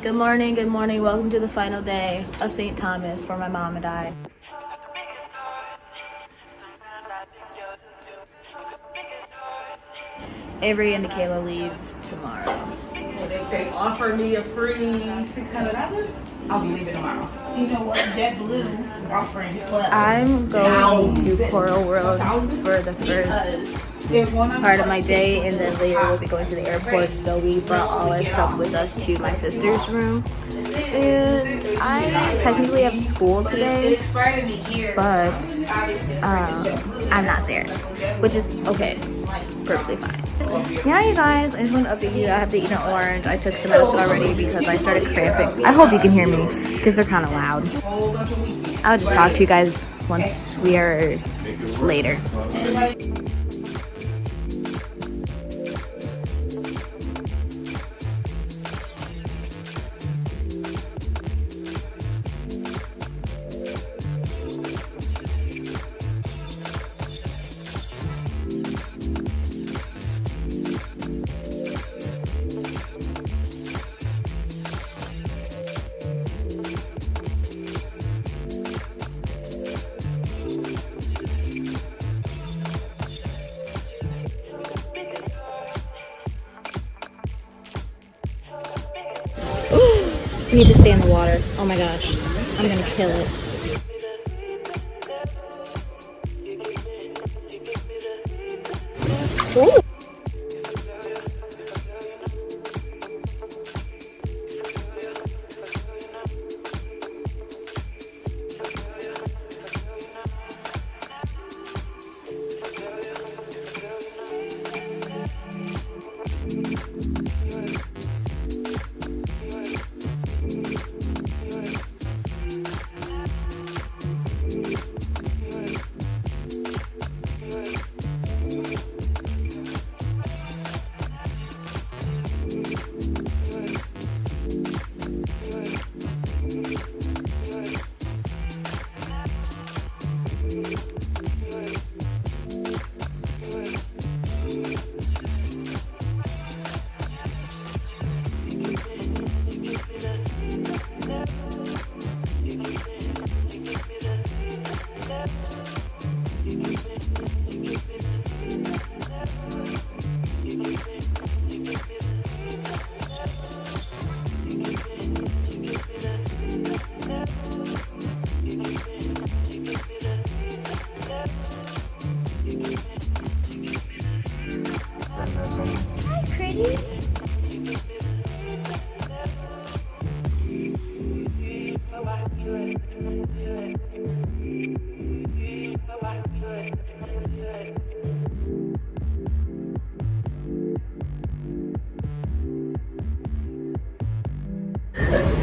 Good morning, good morning. Welcome to the final day of St. Thomas for my mom and I. Avery and Kayla leave tomorrow. If they offer me a free $600, I'll be leaving tomorrow. You know what? JetBlue is offering 12. I'm going to Coral World for the first part of my day, and then later we'll be going to the airport. So we brought all our stuff with us to my sister's room. And I technically have school today, but I'm not there, which is okay, perfectly fine. Yeah, you guys, I just want to update you. I have to eat an orange. I took some medicine already because I started cramping. I hope you can hear me because they're kind of loud. I'll just talk to you guys once we are later. We need to stay in the water. Oh my gosh, I'm gonna kill it. Ooh.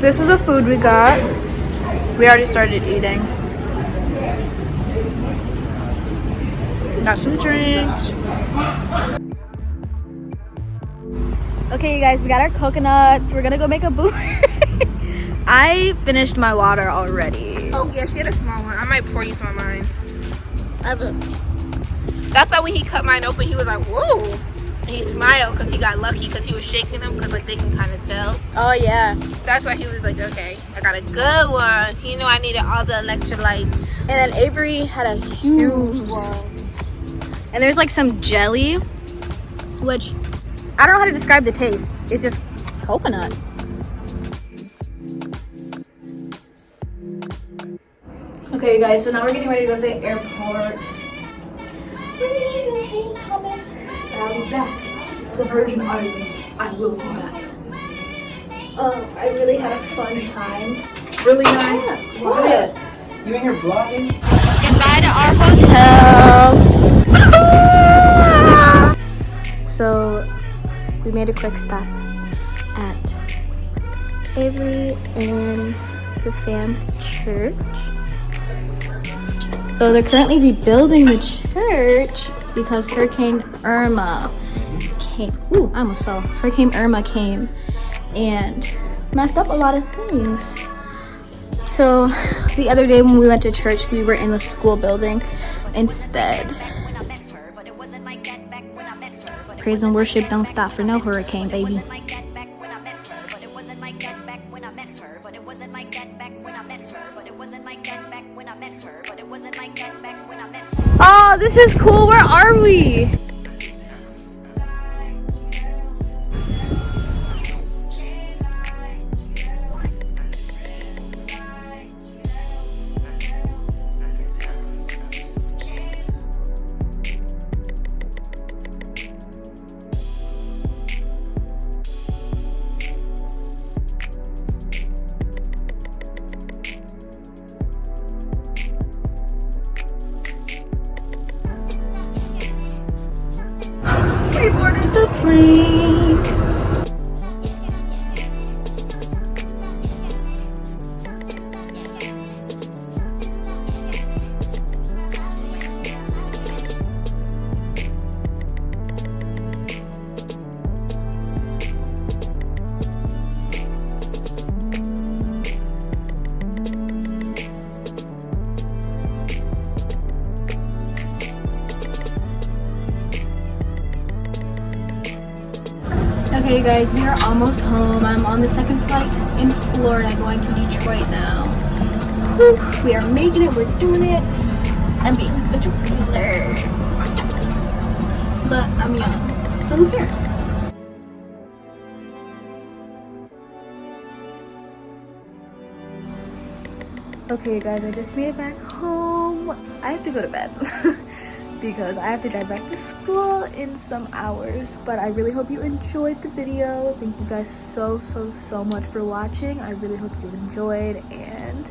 This is the food we got. We already started eating. Got some drinks. Okay, you guys, we got our coconuts. We're gonna go make a boomer. I finished my water already. Oh, yeah, she had a small one. I might pour you some of mine. That's why when he cut mine open, he was like, whoa. He smiled because he got lucky because he was shaking them because like they can kind of tell. Oh yeah. That's why he was like, okay, I got a good one. He knew I needed all the electrolytes. And then Avery had a huge one. And there's like some jelly, which I don't know how to describe the taste. It's just coconut. Okay, guys, so now we're getting ready to go to the airport. We're leaving St. Thomas, and I'll be back to the Virgin Islands. I will be back. I really had a fun time. Really nice. Yeah. What? You in here vlogging? Goodbye to our hotel. So we made a quick stop at Avery and her fam's church. So they're currently rebuilding the church because Hurricane Irma came. Ooh, I almost fell. Hurricane Irma came and messed up a lot of things. So the other day when we went to church, we were in the school building instead. Praise and worship don't stop for no hurricane, baby. back when I met her, but it wasn't like that back when I met her, but it wasn't like that back when I met her, but it wasn't like that back when I met her. Oh, this is cool. Where are we? We boarded the plane. Okay guys, we are almost home. I'm on the second flight in Florida going to Detroit now. Whew, we are making it, we're doing it. I'm being such a nerd. But I'm young, so who cares? Okay guys, I just made it back home. I have to go to bed. Because I have to drive back to school in some hours. But I really hope you enjoyed the video. Thank you guys so much for watching. I really hope you enjoyed, and